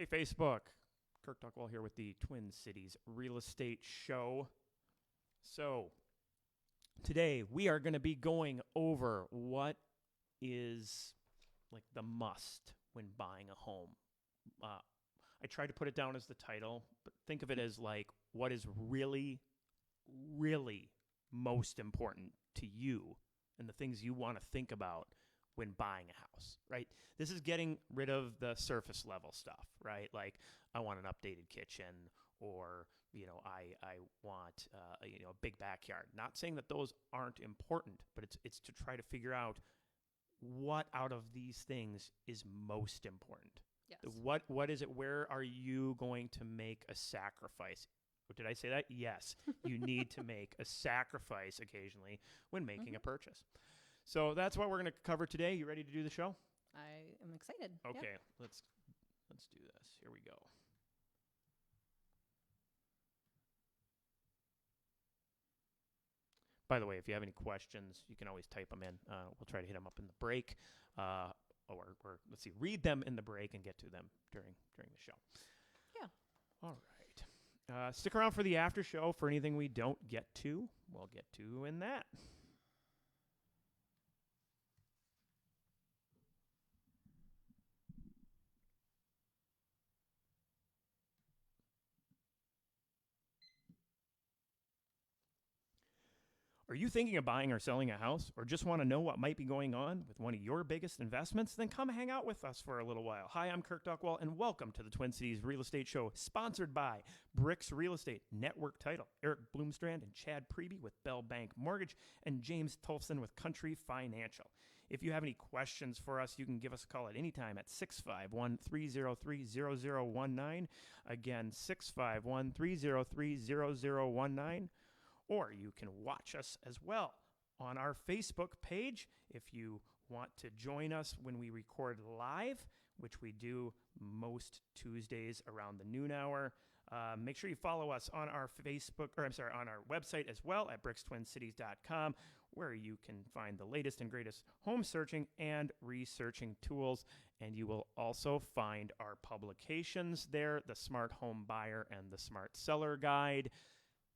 Hey, Facebook. Kirk Duckwall here with the Twin Cities Real Estate Show. So, today we are going to be going over what is like the must when buying a home. I tried to put it down as the title, but think of it as like what is really, really most important to you and the things you want to think about when buying a house, right? This is getting rid of the surface level stuff, right? Like I want an updated kitchen, or I want a big backyard. Not saying that those aren't important, but it's to try to figure out what out of these things is most important. Yes. What is it? Where are you going to make a sacrifice? Did I say that? Yes. You need to make a sacrifice occasionally when making a purchase. So that's what we're going to cover today. You ready to do the show? I am excited. Okay, Yep. let's do this. Here we go. By the way, if you have any questions, you can always type them in. We'll try to hit them up in the break, or let's see, read them in the break and get to them during the show. Yeah. All right. Stick around for the after show for anything we don't get to. We'll get to in that. Are you thinking of buying or selling a house, or just want to know what might be going on with one of your biggest investments? Then come hang out with us for a little while. Hi, I'm Kirk Duckwall, and welcome to the Twin Cities Real Estate Show, sponsored by Bricks Real Estate, Network Title, Eric Bloomstrand and Chad Preby with Bell Bank Mortgage, and James Tolfson with Country Financial. If you have any questions for us, you can give us a call at any time at 651-303-0019. Again, 651-303-0019. Or you can watch us as well on our Facebook page if you want to join us when we record live, which we do most Tuesdays around the noon hour. Make sure you follow us on our on our website as well at brickstwincities.com, where you can find the latest and greatest home searching and researching tools. And you will also find our publications there, the Smart Home Buyer and the Smart Seller Guide.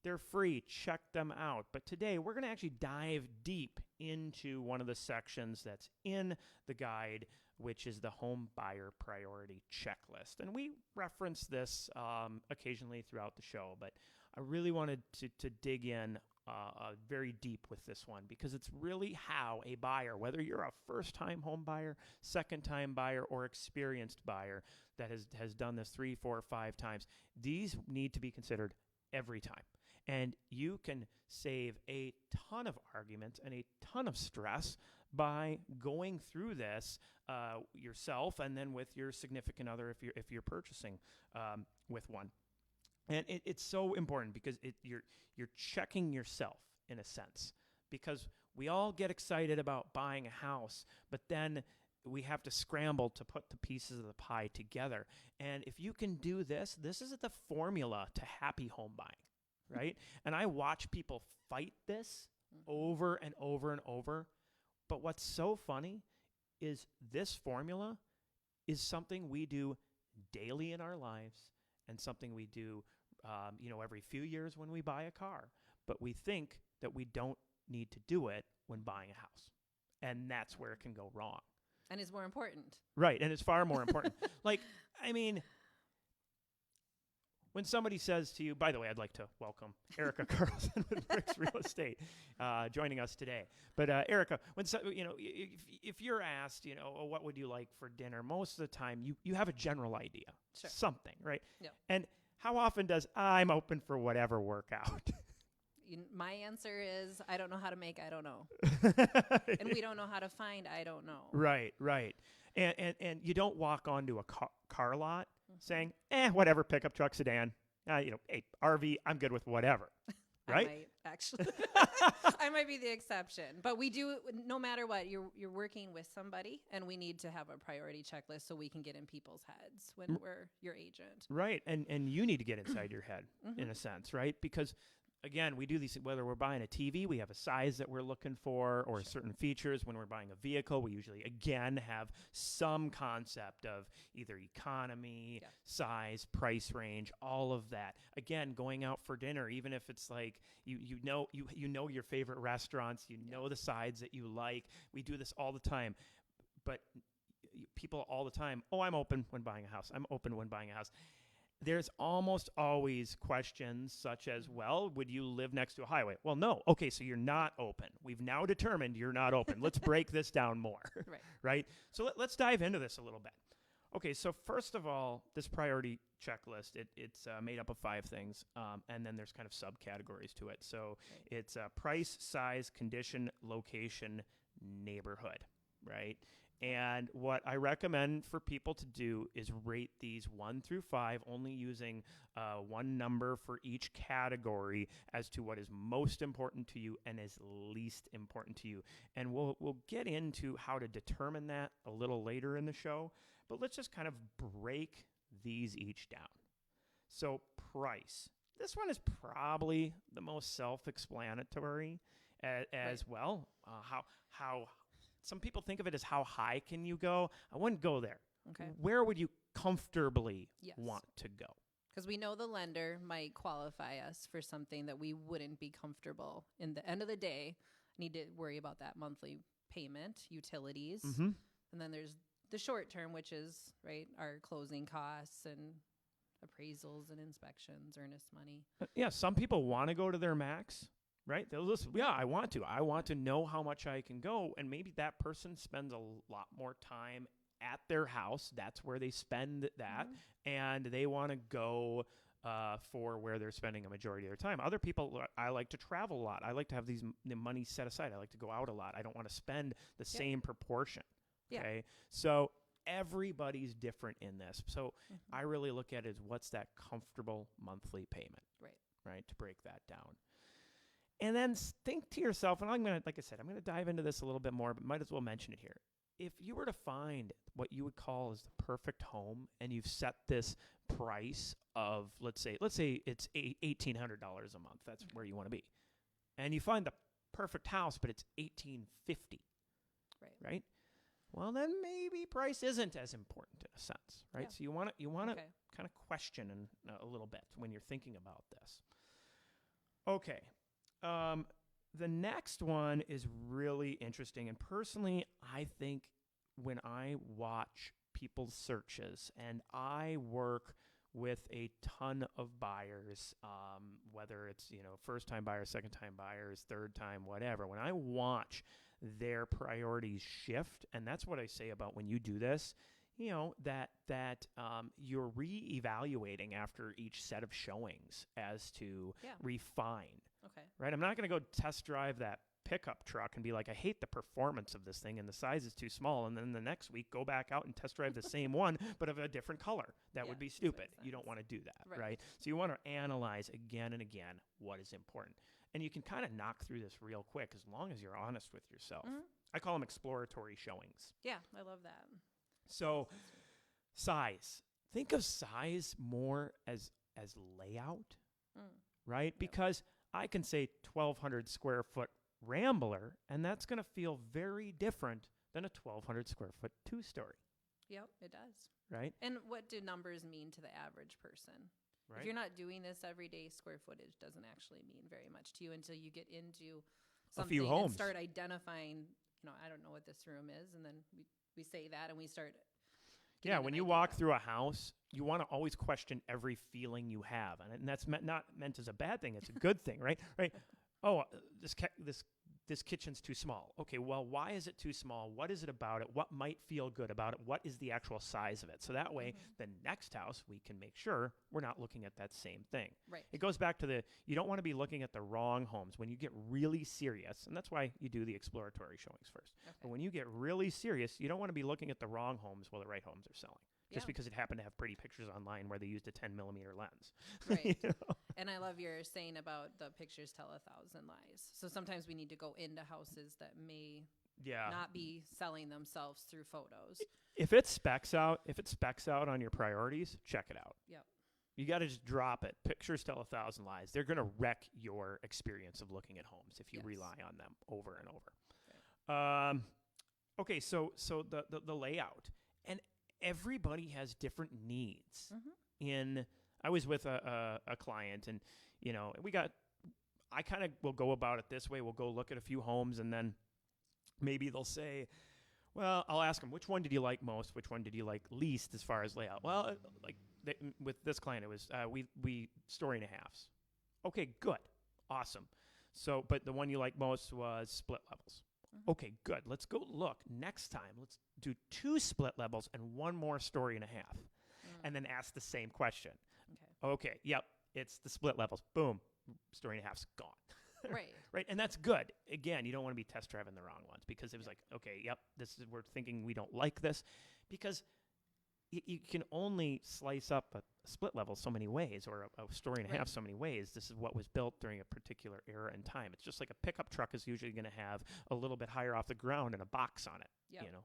They're free. Check them out. But today, we're going to actually dive deep into one of the sections that's in the guide, which is the Home Buyer Priority Checklist. And we reference this occasionally throughout the show, but I really wanted to dig in very deep with this one, because it's really how a buyer, whether you're a first-time home buyer, second-time buyer, or experienced buyer that has done this 3, 4, 5 times, these need to be considered every time. And you can save a ton of arguments and a ton of stress by going through this yourself, and then with your significant other if you're purchasing with one. And it's so important because you're checking yourself in a sense, because we all get excited about buying a house, but then we have to scramble to put the pieces of the pie together. And if you can do this is the formula to happy home buying. Right? And I watch people fight this over and over and over. But what's so funny is this formula is something we do daily in our lives, and something we do, every few years when we buy a car. But we think that we don't need to do it when buying a house. And that's where it can go wrong. And it's more important. Right. And it's far more important. When somebody says to you, by the way, I'd like to welcome Erica Carlson with Bricks Real Estate joining us today. But Erica, if you're asked, what would you like for dinner, most of the time you have a general idea, sure. Something, right? Yeah. And how often does I'm open for whatever work out? My answer is I don't know how to make, I don't know. And we don't know how to find, I don't know. Right. And you don't walk onto a car lot saying, whatever, pickup truck, sedan, hey, RV, I'm good with whatever, right? I might, actually. I might be the exception. But we do, no matter what, you're working with somebody, and we need to have a priority checklist so we can get in people's heads when we're your agent. Right, and you need to get inside your head, in a sense, right? Because again, we do these, whether we're buying a TV, we have a size that we're looking for, or certain features. When we're buying a vehicle, we usually, again, have some concept of either economy, size, price range, all of that. Again, going out for dinner, even if it's like, you know your favorite restaurants, you know the sides that you like. We do this all the time. But people all the time, I'm open when buying a house. I'm open when buying a house. There's almost always questions such as, well, would you live next to a highway? Well, no. Okay, so you're not open. We've now determined you're not open. Let's break this down more, right? So let's dive into this a little bit. Okay, so first of all, this priority checklist, it's made up of 5 things, and then there's kind of subcategories to it. So it's price, size, condition, location, neighborhood, right? And what I recommend for people to do is rate these 1 through 5, only using one number for each category as to what is most important to you and is least important to you. And we'll get into how to determine that a little later in the show, but let's just kind of break these each down. So price. This one is probably the most self-explanatory as well. How some people think of it as how high can you go? I wouldn't go there. Okay. Where would you comfortably want to go? Because we know the lender might qualify us for something that we wouldn't be comfortable. In the end of the day, need to worry about that monthly payment, utilities. Mm-hmm. And then there's the short term, which is, our closing costs and appraisals and inspections, earnest money. Yeah, some people want to go to their max. Right? They'll listen. Yeah, I want to. I want to know how much I can go. And maybe that person spends a lot more time at their house. That's where they spend that. Mm-hmm. And they want to go for where they're spending a majority of their time. Other people, I like to travel a lot. I like to have the money set aside. I like to go out a lot. I don't want to spend the same proportion. Okay? So everybody's different in this. So I really look at it as what's that comfortable monthly payment. Right? To break that down. And then think to yourself, and I'm going to dive into this a little bit more, but might as well mention it here. If you were to find what you would call as the perfect home, and you've set this price of, let's say it's $1,800 a month. That's where you want to be. And you find the perfect house, but it's $1,850. Right? Well, then maybe price isn't as important in a sense, right? Yeah. So you want to kind of question a little bit when you're thinking about this. Okay. The next one is really interesting. And personally, I think when I watch people's searches, and I work with a ton of buyers, whether it's, first-time buyers, second-time buyers, third-time, whatever, when I watch their priorities shift, and that's what I say about when you do this, that you're reevaluating after each set of showings as to refine. Okay. Right? I'm not going to go test drive that pickup truck and be like, I hate the performance of this thing and the size is too small. And then the next week, go back out and test drive the same one, but of a different color. That would be stupid. You don't want to do that, right? So you want to analyze again and again what is important. And you can kind of knock through this real quick as long as you're honest with yourself. Mm-hmm. I call them exploratory showings. Yeah, I love that. So size. Think of size more as layout, right? Yep. Because I can say 1,200 square foot Rambler, and that's going to feel very different than a 1,200 square foot 2-story. Yep, it does. Right? And what do numbers mean to the average person? Right. If you're not doing this every day, square footage doesn't actually mean very much to you until you get into something and start identifying, I don't know what this room is, and then we say that and we start. Yeah, when you walk through a house, you want to always question every feeling you have, and that's not meant as a bad thing. It's a good thing, right? Right. Oh, this kitchen's too small. Okay, well, why is it too small? What is it about it? What might feel good about it? What is the actual size of it? So that way, the next house, we can make sure we're not looking at that same thing. Right. It goes back to you don't want to be looking at the wrong homes. When you get really serious, and that's why you do the exploratory showings first. Okay. But when you get really serious, you don't want to be looking at the wrong homes while the right homes are selling. Just because it happened to have pretty pictures online where they used a 10-millimeter lens. Right. And I love your saying about the pictures tell 1,000 lies. So sometimes we need to go into houses that may not be selling themselves through photos. If it specs out on your priorities, check it out. Yep. You got to just drop it. Pictures tell 1,000 lies. They're going to wreck your experience of looking at homes if you rely on them over and over. Right. Okay, so the layout, and everybody has different needs. I was with a client, and I kind of will go about it this way. We'll go look at a few homes, and then maybe they'll say, well, I'll ask them, which one did you like most? Which one did you like least as far as layout? Well, with this client, it was we story and a halves. Okay, good, awesome. So, but the one you like most was split levels. Okay, good. Let's go look next time. Let's do 2 split levels and 1 more story and a half, and then ask the same question. Okay, yep, it's the split levels. Boom, story and a half's gone. Right. Right, and that's good. Again, you don't want to be test driving the wrong ones, because it was like, okay, yep, we're thinking we don't like this, because you can only slice up a split level so many ways, or a story and a half so many ways. This is what was built during a particular era and time. It's just like a pickup truck is usually going to have a little bit higher off the ground and a box on it. Yep. You know,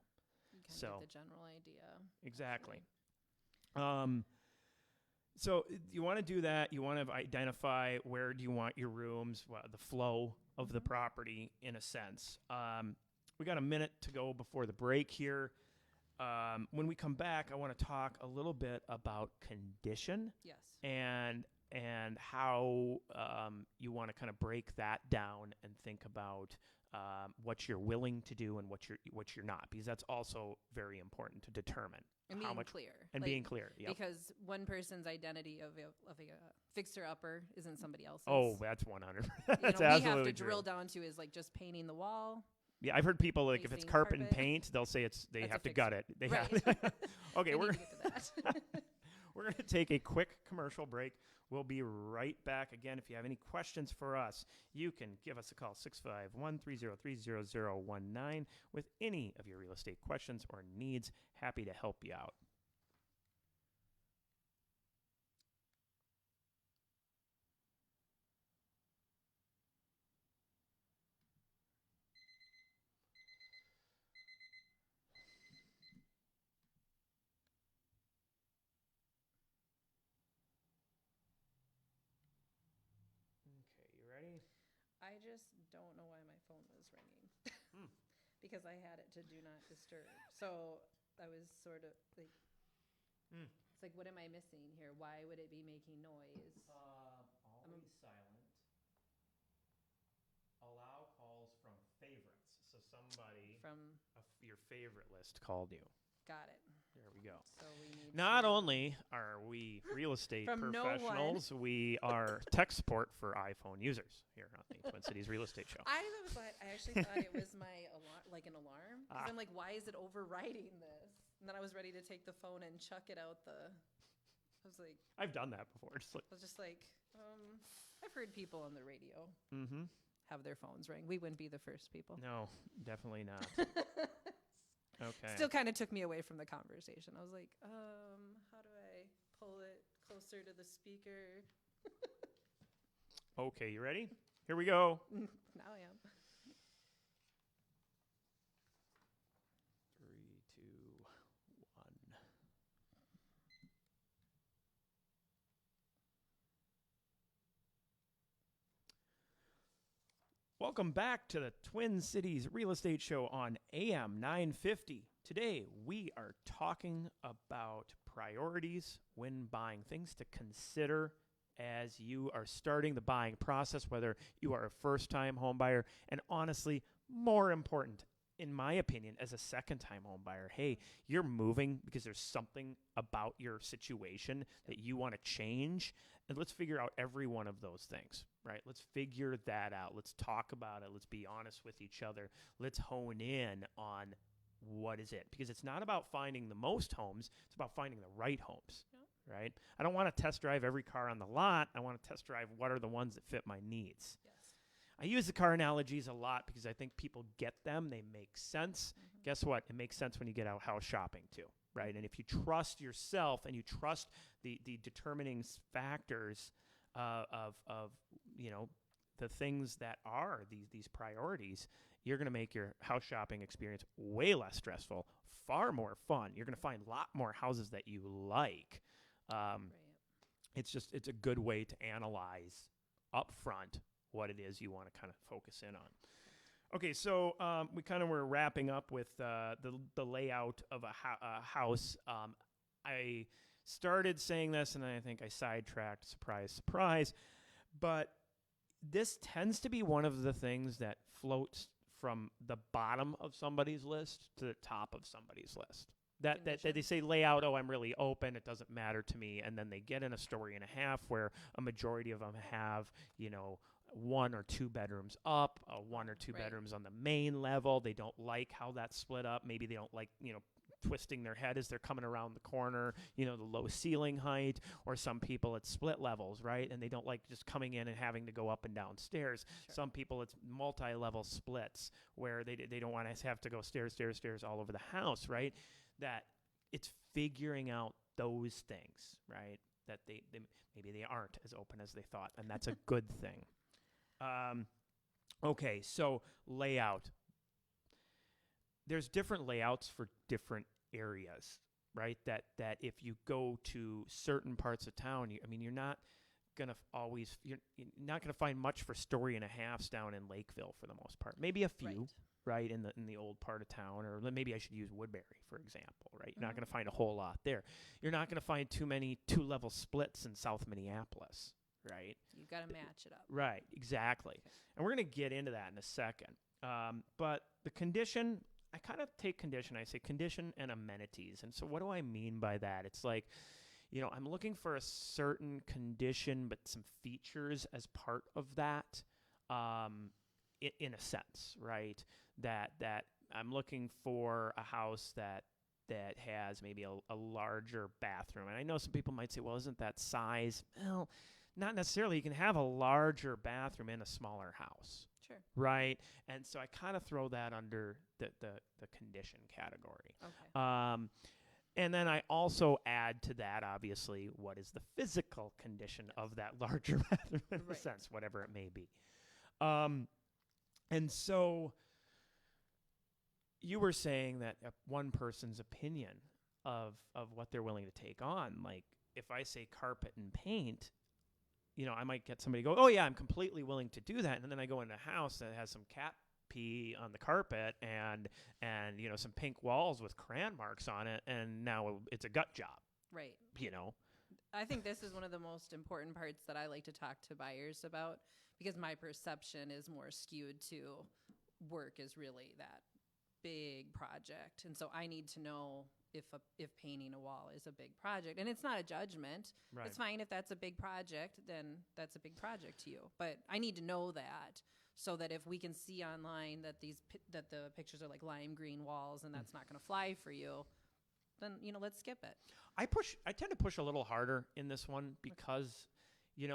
you kind of get the general idea. Exactly. So you want to do that. You want to identify where do you want your rooms, the flow of the property, in a sense. We got a minute to go before the break here. When we come back, I want to talk a little bit about condition. Yes. And how you want to kind of break that down and think about what you're willing to do and what you're not, because that's also very important to determine. And how being much clear. And being clear, yep. Because one person's identity of a fixer-upper isn't somebody else's. Oh, that's 100. That's absolutely we have to true. drill down to is like just painting the wall. Yeah, I've heard people, like, if it's carpet and carpet. paint, they'll say they That's have a to gut it. They have. Okay, we're get to that. We're going to take a quick commercial break. We'll be right back. Again, if you have any questions for us, you can give us a call, 651-303-0019, with any of your real estate questions or needs. Happy to help you out. I just don't know why my phone was ringing. Because I had it to do not disturb. So I was sort of like, it's like, what am I missing here? Why would it be making noise? Always silent. Allow calls from favorites. So somebody from your favorite list called you. Got it. There we go. So we need Not only are we real estate professionals, we are tech support for iPhone users here on the Twin Cities Real Estate Show. I actually thought it was my alarm, like an alarm. Because I'm like, why is it overriding this? And then I was ready to take the phone and chuck it out I was like, I've done that before. I was just like, I've heard people on the radio have their phones ring. We wouldn't be the first people. No, definitely not. Okay. Still kind of took me away from the conversation. I was like, how do I pull it closer to the speaker? Okay, you ready? Here we go. Now I am. 3, 2, 1. Welcome back to the Twin Cities Real Estate Show on AM 950. Today, we are talking about priorities when buying, things to consider as you are starting the buying process, whether you are a first-time home buyer, and honestly, more important, in my opinion, as a second-time home buyer. Hey, you're moving because there's something about your situation that you want to change, and let's figure out every one of those things, right? Let's figure that out. Let's talk about it. Let's be honest with each other. Let's hone in on what is it, because it's not about finding the most homes. It's about finding the right homes, right? I don't want to test drive every car on the lot. I want to test drive what are the ones that fit my needs. Yes. I use the car analogies a lot because I think people get them. They make sense. Guess what? It makes sense when you get out house shopping too, right? And if you trust yourself and you trust the determining factors of the things that are these priorities, you're going to make your house shopping experience way less stressful, far more fun. You're going to find a lot more houses that you like. Right. it's a good way to analyze up front what it is you want to kind of focus in on. Okay, so we kind of were wrapping up with the layout of a house. I started saying this, and then I think I sidetracked. Surprise, surprise. But this tends to be one of the things that floats from the bottom of somebody's list to the top of somebody's list. That they say layout, oh, I'm really open, it doesn't matter to me. And then they get in a story and a half where a majority of them have, 1 or 2 bedrooms up, 1 or 2 bedrooms on the main level. They don't like how that's split up. Maybe they don't like, twisting their head as they're coming around the corner, the low ceiling height, or some people it's split levels, right? And they don't like just coming in and having to go up and down stairs. Sure. Some people it's multi-level splits where they don't want to have to go stairs all over the house, right? That it's figuring out those things, right? That they maybe they aren't as open as they thought, and that's a good thing. Okay, so layout. There's different layouts for different areas, right? That if you go to certain parts of town, you're not gonna find much for story and a halves down in Lakeville for the most part. Maybe a few, right, in the old part of town, or maybe I should use Woodbury for example, right? You're not gonna find a whole lot there. You're not gonna find too many 2-level splits in South Minneapolis, right? You've got to match it up. Right, exactly. Okay. And we're gonna get into that in a second. But the condition. I kind of take condition. I say condition and amenities. And so what do I mean by that? It's like, I'm looking for a certain condition, but some features as part of that, in a sense, right? That I'm looking for a house that has maybe a larger bathroom. And I know some people might say, well, isn't that size? Well, not necessarily. You can have a larger bathroom in a smaller house. Sure. Right? And so I kind of throw that under the condition category. Okay. And then I also add to that, obviously, what is the physical condition of that larger bathroom in a sense, whatever it may be. And so you were saying that one person's opinion of what they're willing to take on, like if I say carpet and paint, I might get somebody go, oh, yeah, I'm completely willing to do that. And then I go in a house that has some cat pee on the carpet and some pink walls with crayon marks on it, and now it's a gut job. Right. I think this is one of the most important parts that I like to talk to buyers about, because my perception is more skewed to work is really that big project. And so I need to know if painting a wall is a big project. And it's not a judgment. Right. It's fine if that's a big project, then that's a big project to you. But I need to know that so that if we can see online that that the pictures are like lime green walls and that's not going to fly for you, then, let's skip it. I tend to push a little harder in this one because,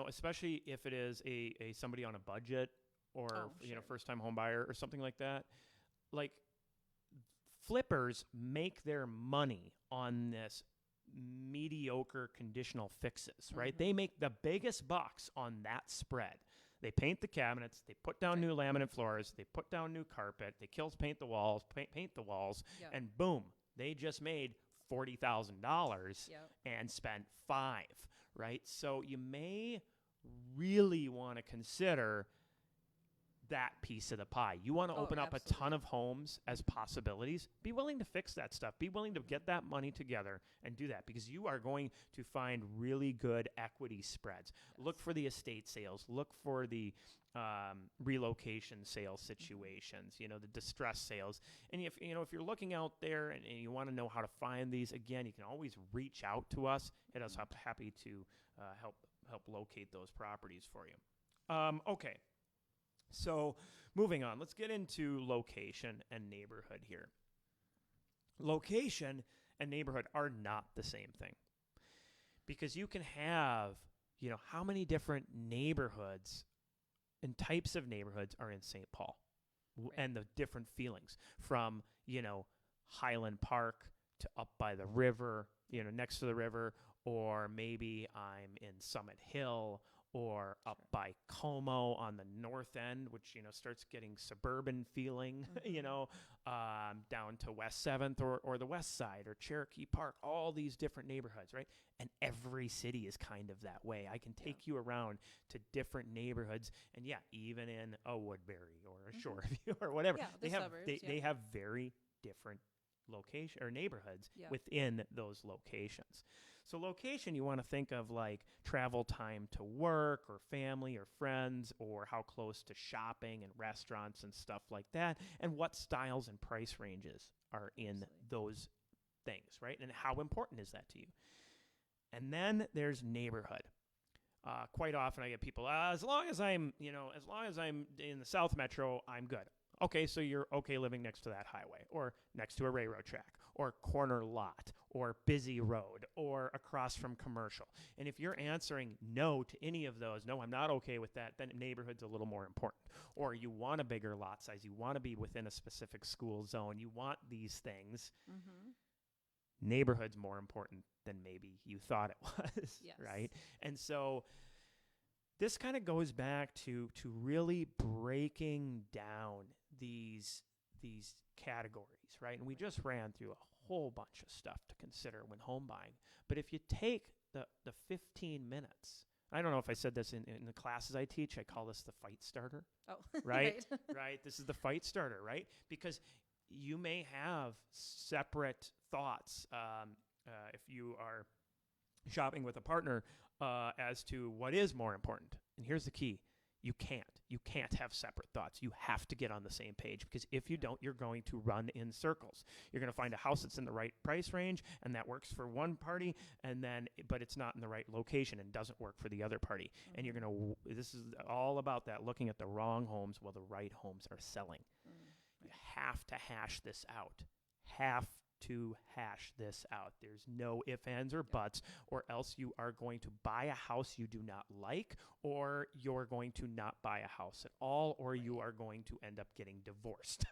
especially if it is a somebody on a budget or, first-time home buyer or something like that, like, flippers make their money on this mediocre conditional fixes, right? Mm-hmm. They make the biggest bucks on that spread. They paint the cabinets, they put down new laminate floors, they put down new carpet, they paint the walls, and boom, they just made $40,000 and spent $5,000, right? So you may really want to consider that piece of the pie. You want to open up a ton of homes as possibilities. Be willing to fix that stuff. Be willing to get that money together and do that, because you are going to find really good equity spreads. Yes. Look for the estate sales. Look for the relocation sales situations, the distress sales. And if you're looking out there and you want to know how to find these, again, you can always reach out to us. Hit us up. Happy to help locate those properties for you. Okay. So moving on, let's get into location and neighborhood here. Location and neighborhood are not the same thing, because you can have, how many different neighborhoods and types of neighborhoods are in St. Paul, and the different feelings from, Highland Park to up by the river, next to the river, or maybe I'm in Summit Hill, or up by Como on the north end, which, starts getting suburban feeling, down to West 7th or the West Side or Cherokee Park, all these different neighborhoods, right? And every city is kind of that way. I can take you around to different neighborhoods, and even in a Woodbury or a Shoreview or whatever, they have very different location or neighborhoods within those locations. So location, you want to think of like travel time to work or family or friends, or how close to shopping and restaurants and stuff like that, and what styles and price ranges are in those things, right? And how important is that to you? And then there's neighborhood. Quite often I get people, as long as I'm in the South Metro, I'm good. Okay, so you're okay living next to that highway or next to a railroad track or corner lot or busy road or across from commercial. And if you're answering no to any of those, no, I'm not okay with that, then neighborhood's a little more important. Or you want a bigger lot size. You want to be within a specific school zone. You want these things. Neighborhood's more important than maybe you thought it was, right? And so this kind of goes back to really breaking down these categories, right? And we just ran through a whole bunch of stuff to consider when home buying. But if you take the 15 minutes, I don't know if I said this in the classes I teach, I call this the fight starter. Oh, right? Right. This is the fight starter, right? Because you may have separate thoughts if you are shopping with a partner as to what is more important. And here's the key. You can't have separate thoughts. You have to get on the same page, because if you don't, you're going to run in circles. You're going to find a house that's in the right price range and that works for one party, but it's not in the right location and doesn't work for the other party. And this is all about that, looking at the wrong homes while the right homes are selling. You have to hash this out. There's no ifs, ands, or buts, or else you are going to buy a house you do not like, or you're going to not buy a house at all, or you are going to end up getting divorced.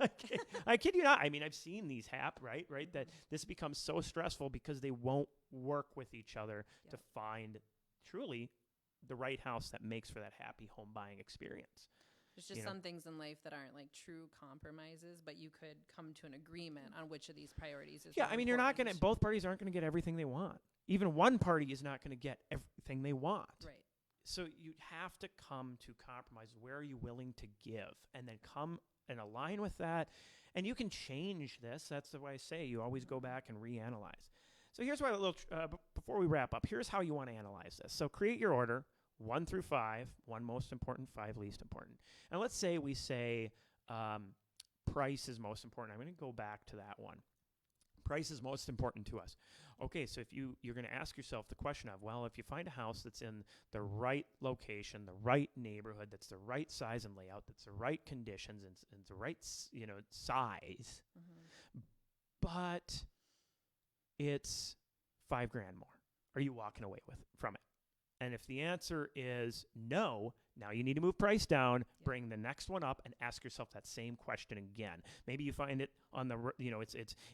I kid you not. I mean, I've seen these happen, right? That this becomes so stressful because they won't work with each other to find truly the right house that makes for that happy home buying experience. There's just some things in life that aren't like true compromises, but you could come to an agreement on which of these priorities is I mean, you're not going to, both parties aren't going to get everything they want. Even one party is not going to get everything they want. Right. So you have to come to compromise. Where are you willing to give? And then come and align with that. And you can change this. That's the way I say you always go back and reanalyze. So here's what before we wrap up, here's how you want to analyze this. So create your order. 1 through 5, 1 most important, 5 least important. And let's say we say price is most important. I'm going to go back to that one. Price is most important to us. Okay, so if you're going to ask yourself the question of, well, if you find a house that's in the right location, the right neighborhood, that's the right size and layout, that's the right conditions and the right size, but it's $5,000 more, are you walking away from it? And if the answer is no, now you need to move price down, bring the next one up, and ask yourself that same question again. Maybe you find it on the,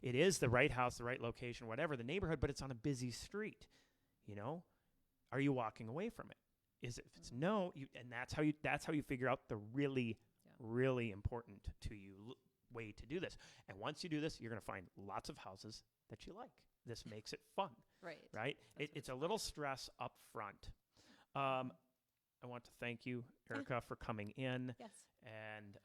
it is the right house, the right location, whatever, the neighborhood, but it's on a busy street. Are you walking away from it? If it's no, and that's how you figure out the really, really important to you way to do this. And once you do this, you're going to find lots of houses that you like. This makes it fun. Right? It's a little stress up front. I want to thank you, Erica, for coming in. Yes. And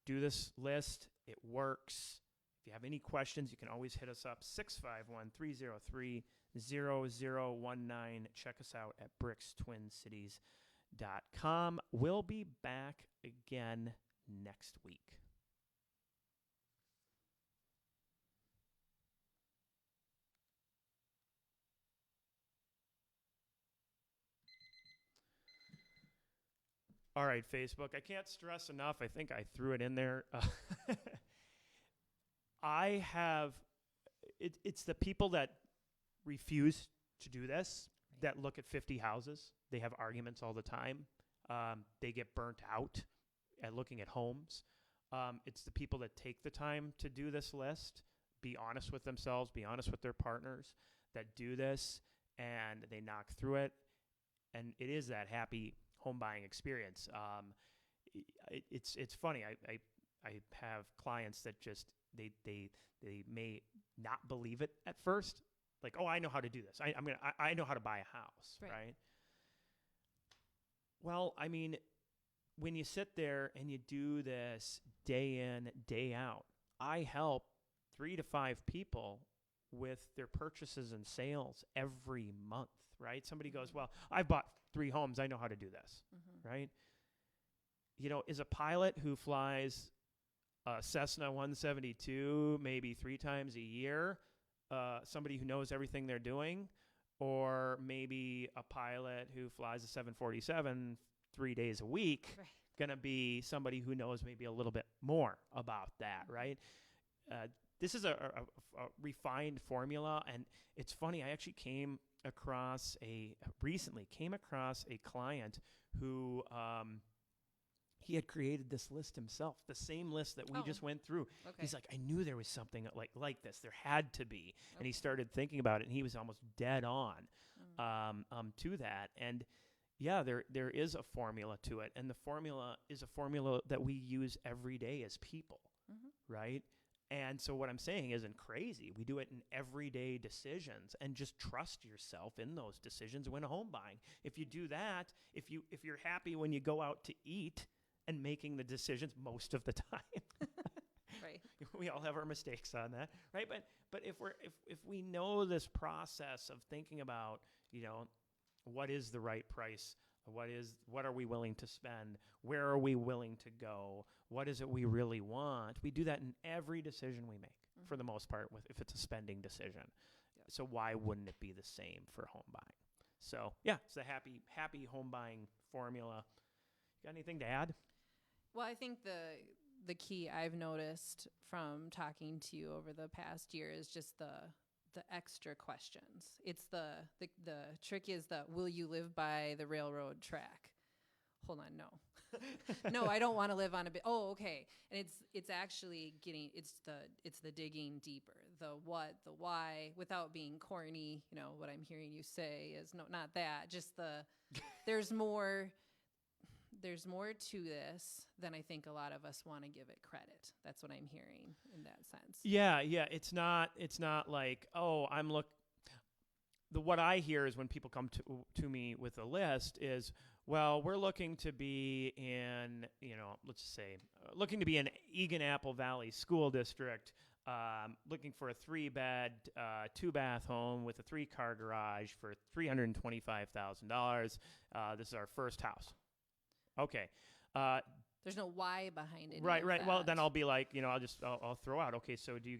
do this list. It works. If you have any questions, you can always hit us up, 651-303-0019. Check us out at brickstwincities.com. We'll be back again next week. All right, Facebook. I can't stress enough. I think I threw it in there. It's the people that refuse to do this that look at 50 houses. They have arguments all the time. They get burnt out at looking at homes. It's the people that take the time to do this list, be honest with themselves, be honest with their partners, that do this, and they knock through it. and it is that happy home buying experience. It's funny. I have clients that just they may not believe it at first. Like, oh, I know how to do this. I know how to buy a house, right? Well, I mean, when you sit there and you do this day in, day out, I help 3 to 5 people with their purchases and sales every month, right? Somebody goes, well, I've bought 3 homes. I know how to do this, right? You know, is a pilot who flies a Cessna 172 maybe 3 times a year somebody who knows everything they're doing? Or maybe a pilot who flies a 747 3 days a week going to be somebody who knows maybe a little bit more about that, right? This is a refined formula, and it's funny. I actually recently came across a client who he had created this list himself, the same list that we just went through. Okay. He's like, I knew there was something like this. There had to be. Okay. And he started thinking about it, and he was almost dead on to that. And yeah, there is a formula to it, and the formula is a formula that we use every day as people, right? And so what I'm saying isn't crazy. We do it in everyday decisions, and just trust yourself in those decisions when home buying. If you do that, if you're happy when you go out to eat and making the decisions most of the time, right? We all have our mistakes on that, right? But if we know this process of thinking about, you know, what is the right price? What are we willing to spend? Where are we willing to go? What is it we really want? We do that in every decision we make, for the most part, if it's a spending decision. Yep. So why wouldn't it be the same for home buying? So yeah, it's the happy home buying formula. Got anything to add? Well, I think the key I've noticed from talking to you over the past year is just the extra questions. It's the trick is will you live by the railroad track? Hold on, no. No, I don't want to live on a bit. Oh, okay. And it's actually it's the digging deeper, the what, the why, without being corny. You know, what I'm hearing you say is no, not that. Just there's more to this than I think a lot of us want to give it credit. That's what I'm hearing in that sense. Yeah. It's not like, oh, what I hear is when people come to me with a list is, well, we're looking to be in, you know, let's just say, looking to be in Egan Apple Valley School District, looking for a 3-bed, 2-bath home with a 3-car garage for $325,000. This is our first house. Okay. There's no why behind it. Right. Well, then I'll be like, you know, I'll throw out. Okay, so do you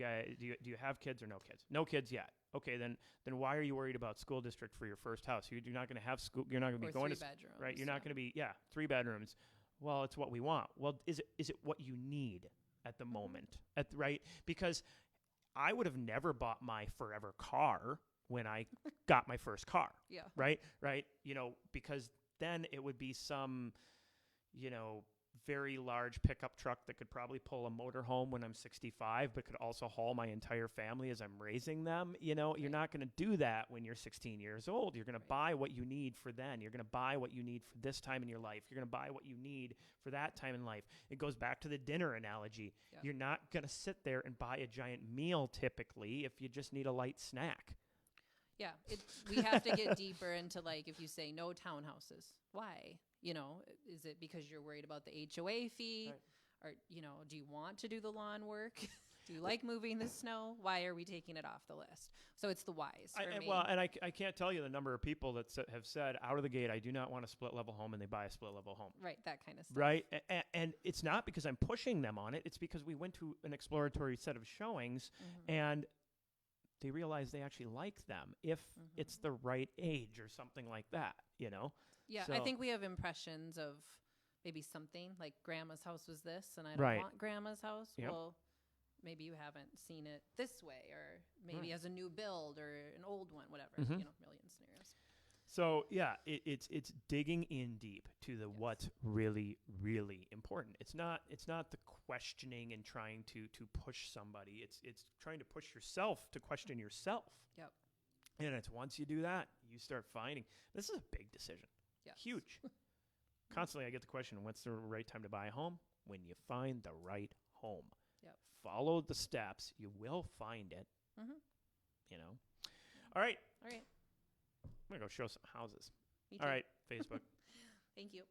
have kids or no kids? No kids yet. Okay, then why are you worried about school district for your first house? You're not going to have school. You're not going to be going to 3 bedrooms, right. You're not going to be 3 bedrooms. Well, it's what we want. Well, is it what you need at the moment? Right? Because I would have never bought my forever car when I got my first car. Yeah. Right. You know, because then it would be some, you know, very large pickup truck that could probably pull a motorhome when I'm 65, but could also haul my entire family as I'm raising them. You know, you're not going to do that when you're 16 years old. You're going to buy what you need for then. You're going to buy what you need for this time in your life. You're going to buy what you need for that time in life. It goes back to the dinner analogy. Yeah. You're not going to sit there and buy a giant meal typically if you just need a light snack. Yeah, we have to get deeper into, like, if you say no townhouses, why? You know, is it because you're worried about the HOA fee? Right. Or, you know, do you want to do the lawn work? Do you like moving the snow? Why are we taking it off the list? So it's the whys for me. Well, and I can't tell you the number of people that have said out of the gate, I do not want a split-level home, and they buy a split-level home. Right, that kind of stuff. Right, and it's not because I'm pushing them on it. It's because we went to an exploratory set of showings, and they realize they actually like them if it's the right age or something like that, you know? Yeah, so, I think we have impressions of maybe something like grandma's house was this, and I don't want grandma's house. Yep. Well, maybe you haven't seen it this way, or maybe as a new build or an old one, whatever, you know, million scenarios. So yeah, it's digging in deep to the what's really, really important. It's not the questioning and trying to push somebody. It's trying to push yourself to question yourself. Yep. And it's once you do that, you start finding this is a big decision. Yes. Huge. Constantly I get the question, what's the right time to buy a home? When you find the right home. Yep. Follow the steps. You will find it. Mm-hmm. You know? All right. All right. I'm going to go show some houses. Me too. All right, Facebook. Thank you.